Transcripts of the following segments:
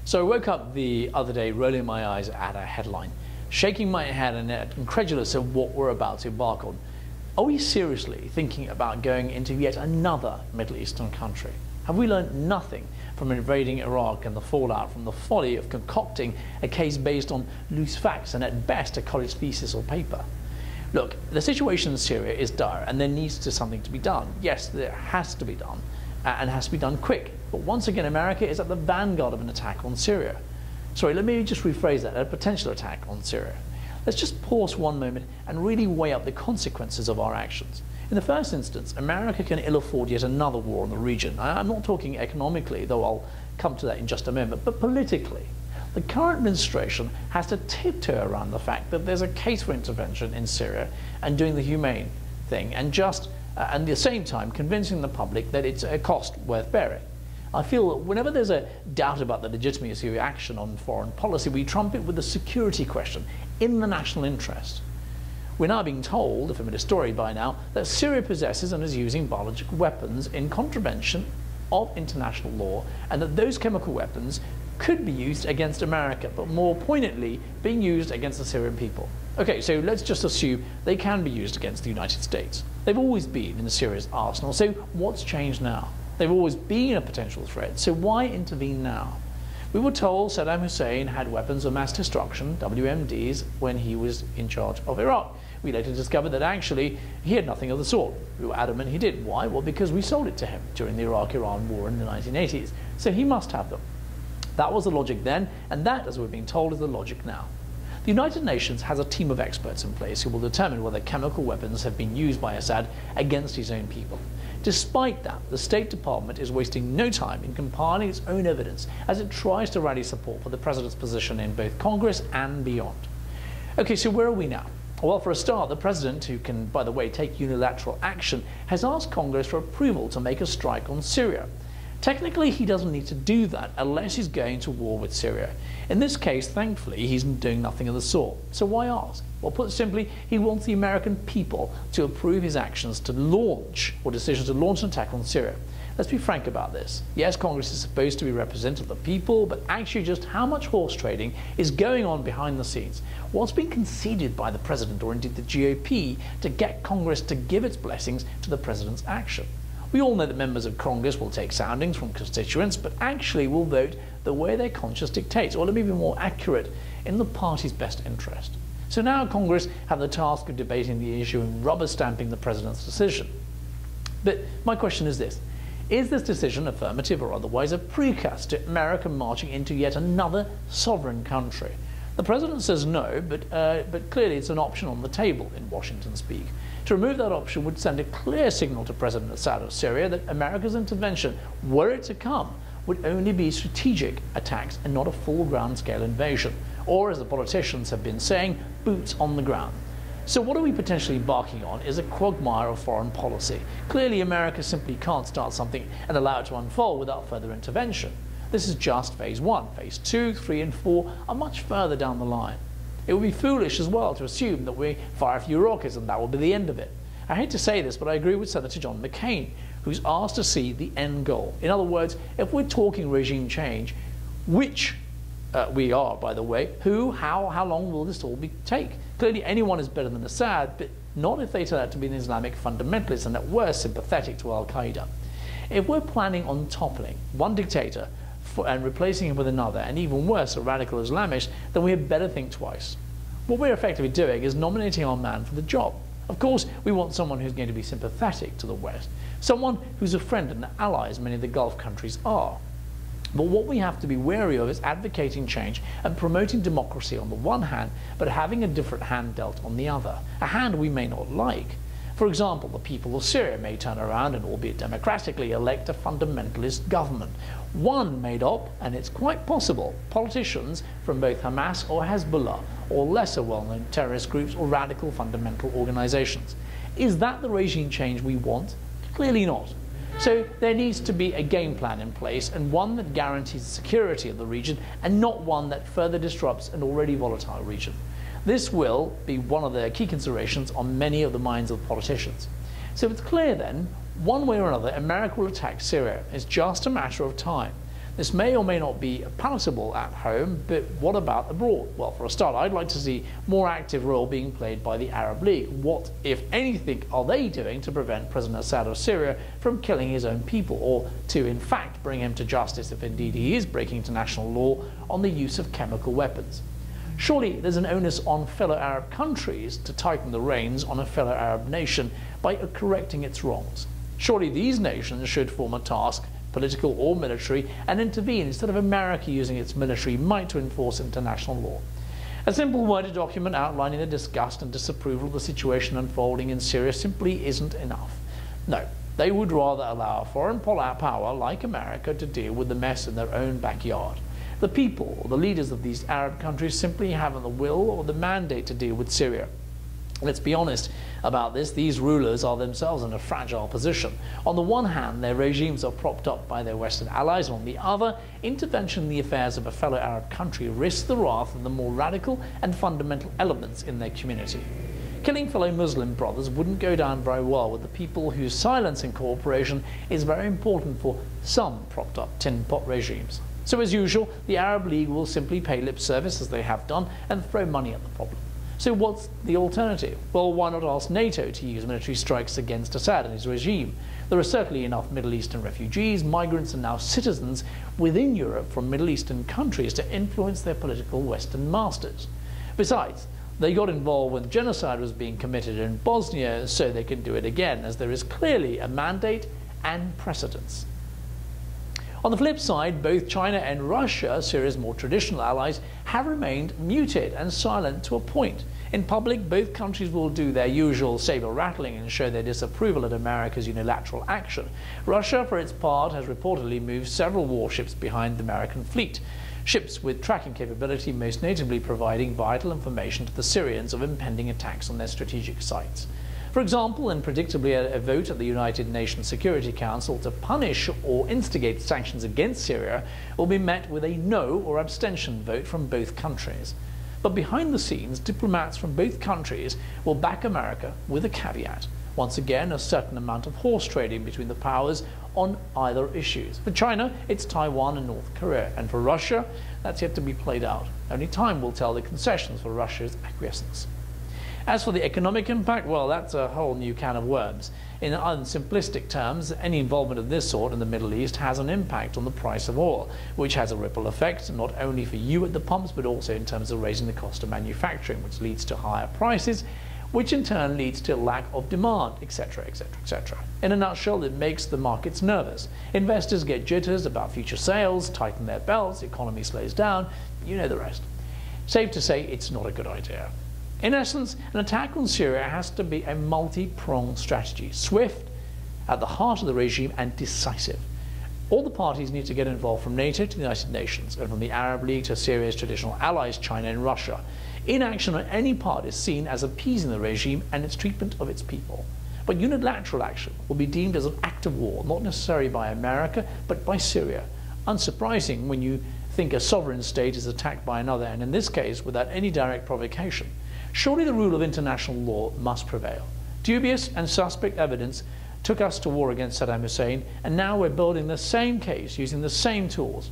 So I woke up the other day rolling my eyes at a headline, shaking my head and incredulous of what we're about to embark on. Are we seriously thinking about going into yet another Middle Eastern country? Have we learned nothing from invading Iraq and the fallout from the folly of concocting a case based on loose facts and at best a college thesis or paper? Look, the situation in Syria is dire and there needs to something to be done. Yes, there has to be done and has to be done quick. But once again, America is at the vanguard of an attack on Syria. Sorry, let me just rephrase that, a potential attack on Syria. Let's just pause one moment and really weigh up the consequences of our actions. In the first instance, America can ill afford yet another war in the region. I'm not talking economically, though I'll come to that in just a moment, but politically. The current administration has to tiptoe around the fact that there's a case for intervention in Syria and doing the humane thing, and at the same time convincing the public that it's a cost worth bearing. I feel that whenever there's a doubt about the legitimacy of action on foreign policy, we trump it with the security question in the national interest. We're now being told, a familiar story by now, that Syria possesses and is using biological weapons in contravention of international law, and that those chemical weapons could be used against America, but more poignantly, being used against the Syrian people. Okay, so let's just assume they can be used against the United States. They've always been in Syria's arsenal, so what's changed now? They've always been a potential threat, so why intervene now? We were told Saddam Hussein had weapons of mass destruction, WMDs, when he was in charge of Iraq. We later discovered that actually he had nothing of the sort. We were adamant he did. Why? Well, because we sold it to him during the Iraq-Iran war in the 1980s. So he must have them. That was the logic then, and that, as we're being told, is the logic now. The United Nations has a team of experts in place who will determine whether chemical weapons have been used by Assad against his own people. Despite that, the State Department is wasting no time in compiling its own evidence as it tries to rally support for the President's position in both Congress and beyond. Okay, so where are we now? Well, for a start, the President, who can, by the way, take unilateral action, has asked Congress for approval to make a strike on Syria. Technically, he doesn't need to do that unless he's going to war with Syria. In this case, thankfully, he's doing nothing of the sort. So why ask? Well, put simply, he wants the American people to approve his actions to launch, or decision to launch an attack on Syria. Let's be frank about this. Yes, Congress is supposed to be representative of the people, but actually just how much horse trading is going on behind the scenes? What's been conceded by the President, or indeed the GOP, to get Congress to give its blessings to the President's action? We all know that members of Congress will take soundings from constituents, but actually will vote the way their conscience dictates, or let me be more accurate, in the party's best interest. So now Congress have the task of debating the issue and rubber stamping the President's decision. But my question is this: is this decision, affirmative or otherwise, a precursor to America marching into yet another sovereign country? The President says no, but clearly it's an option on the table in Washington speak. To remove that option would send a clear signal to President Assad of Syria that America's intervention, were it to come, would only be strategic attacks and not a full ground-scale invasion, or, as the politicians have been saying, boots on the ground. So what are we potentially embarking on is a quagmire of foreign policy. Clearly, America simply can't start something and allow it to unfold without further intervention. This is just phase 1. Phase 2, 3, and 4 are much further down the line. It would be foolish as well to assume that we fire a few rockets and that will be the end of it. I hate to say this, but I agree with Senator John McCain, who's asked to see the end goal. In other words, if we're talking regime change, which we are, by the way, how long will this all take? Clearly anyone is better than Assad, but not if they turn out to be an Islamic fundamentalist and at worst sympathetic to Al-Qaeda. If we're planning on toppling one dictator and replacing him with another, and even worse, a radical Islamist, then we had better think twice. What we're effectively doing is nominating our man for the job. Of course, we want someone who's going to be sympathetic to the West, someone who's a friend and an ally, as many of the Gulf countries are. But what we have to be wary of is advocating change and promoting democracy on the one hand, but having a different hand dealt on the other, a hand we may not like. For example, the people of Syria may turn around and, albeit democratically, elect a fundamentalist government. One made up, and it's quite possible, politicians from both Hamas or Hezbollah, or lesser well-known terrorist groups or radical fundamental organizations. Is that the regime change we want? Clearly not. So there needs to be a game plan in place, and one that guarantees the security of the region, and not one that further disrupts an already volatile region. This will be one of the key considerations on many of the minds of politicians. So it's clear then, one way or another, America will attack Syria. It's just a matter of time. This may or may not be palatable at home, but what about abroad? Well, for a start, I'd like to see more active role being played by the Arab League. What, if anything, are they doing to prevent President Assad of Syria from killing his own people, or to, in fact, bring him to justice if indeed he is breaking international law on the use of chemical weapons? Surely there's an onus on fellow Arab countries to tighten the reins on a fellow Arab nation by correcting its wrongs. Surely these nations should form a task, political or military, and intervene instead of America using its military might to enforce international law. A simple worded document outlining the disgust and disapproval of the situation unfolding in Syria simply isn't enough. No, they would rather allow a foreign power like America to deal with the mess in their own backyard. The people, or the leaders of these Arab countries, simply haven't the will or the mandate to deal with Syria. Let's be honest about this, these rulers are themselves in a fragile position. On the one hand, their regimes are propped up by their Western allies, and on the other, intervention in the affairs of a fellow Arab country risks the wrath of the more radical and fundamental elements in their community. Killing fellow Muslim brothers wouldn't go down very well with the people whose silence and cooperation is very important for some propped up tin pot regimes. So as usual, the Arab League will simply pay lip service as they have done and throw money at the problem. So what's the alternative? Well, why not ask NATO to use military strikes against Assad and his regime? There are certainly enough Middle Eastern refugees, migrants and now citizens within Europe from Middle Eastern countries to influence their political Western masters. Besides, they got involved when genocide was being committed in Bosnia, so they can do it again, as there is clearly a mandate and precedence. On the flip side, both China and Russia, Syria's more traditional allies, have remained muted and silent to a point. In public, both countries will do their usual saber-rattling and show their disapproval at America's unilateral action. Russia, for its part, has reportedly moved several warships behind the American fleet, ships with tracking capability, most notably providing vital information to the Syrians of impending attacks on their strategic sites. For example, and predictably, a vote at the United Nations Security Council to punish or instigate sanctions against Syria will be met with a no or abstention vote from both countries. But behind the scenes, diplomats from both countries will back America with a caveat. Once again, a certain amount of horse trading between the powers on either issues. For China, it's Taiwan and North Korea. And for Russia, that's yet to be played out. Only time will tell the concessions for Russia's acquiescence. As for the economic impact, well, that's a whole new can of worms. In unsimplistic terms, any involvement of this sort in the Middle East has an impact on the price of oil, which has a ripple effect not only for you at the pumps, but also in terms of raising the cost of manufacturing, which leads to higher prices, which in turn leads to lack of demand, etc., etc., etc. In a nutshell, it makes the markets nervous. Investors get jitters about future sales, tighten their belts, the economy slows down, you know the rest. Safe to say, it's not a good idea. In essence, an attack on Syria has to be a multi-pronged strategy, swift, at the heart of the regime, and decisive. All the parties need to get involved, from NATO to the United Nations, and from the Arab League to Syria's traditional allies, China and Russia. Inaction on any part is seen as appeasing the regime and its treatment of its people. But unilateral action will be deemed as an act of war, not necessarily by America, but by Syria. Unsurprising when you think a sovereign state is attacked by another, and in this case, without any direct provocation. Surely the rule of international law must prevail. Dubious and suspect evidence took us to war against Saddam Hussein, and now we're building the same case using the same tools.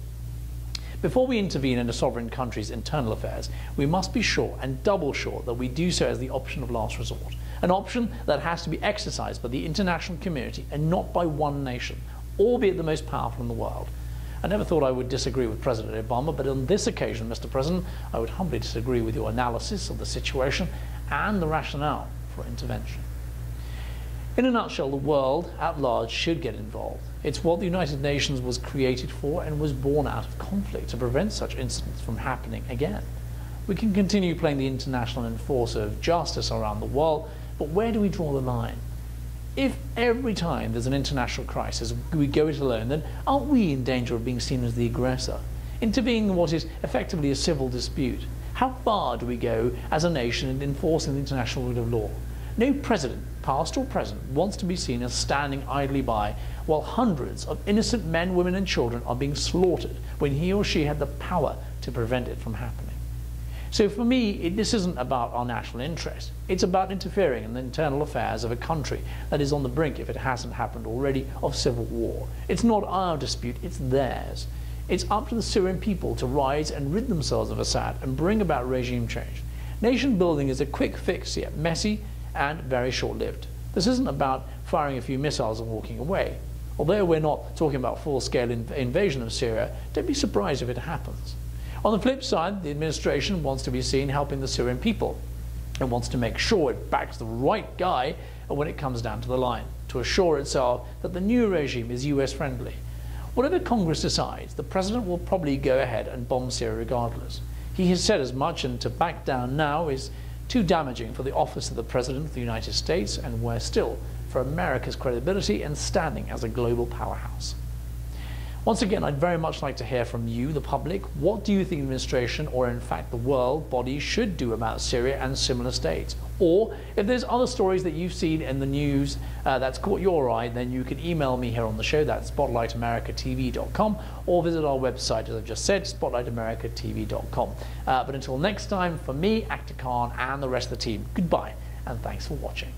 Before we intervene in a sovereign country's internal affairs, we must be sure and double sure that we do so as the option of last resort, an option that has to be exercised by the international community and not by one nation, albeit the most powerful in the world. I never thought I would disagree with President Obama, but on this occasion, Mr. President, I would humbly disagree with your analysis of the situation and the rationale for intervention. In a nutshell, the world at large should get involved. It's what the United Nations was created for and was born out of conflict, to prevent such incidents from happening again. We can continue playing the international enforcer of justice around the world, but where do we draw the line? If every time there's an international crisis we go it alone, then aren't we in danger of being seen as the aggressor, intervening in what is effectively a civil dispute? How far do we go as a nation in enforcing the international rule of law? No president, past or present, wants to be seen as standing idly by while hundreds of innocent men, women and children are being slaughtered when he or she had the power to prevent it from happening. So for me, this isn't about our national interest. It's about interfering in the internal affairs of a country that is on the brink, if it hasn't happened already, of civil war. It's not our dispute, it's theirs. It's up to the Syrian people to rise and rid themselves of Assad and bring about regime change. Nation building is a quick fix, yet messy and very short-lived. This isn't about firing a few missiles and walking away. Although we're not talking about full-scale invasion of Syria, don't be surprised if it happens. On the flip side, the administration wants to be seen helping the Syrian people. It wants to make sure it backs the right guy when it comes down to the line, to assure itself that the new regime is US friendly. Whatever Congress decides, the president will probably go ahead and bomb Syria regardless. He has said as much, and to back down now is too damaging for the office of the President of the United States, and worse still, for America's credibility and standing as a global powerhouse. Once again, I'd very much like to hear from you, the public. What do you think the administration, or in fact the world body, should do about Syria and similar states? Or if there's other stories that you've seen in the news that's caught your eye, then you can email me here on the show. That's spotlightamericatv.com, or visit our website, as I've just said, spotlightamericatv.com. But until next time, for me, Akhtar Khan, and the rest of the team, goodbye, and thanks for watching.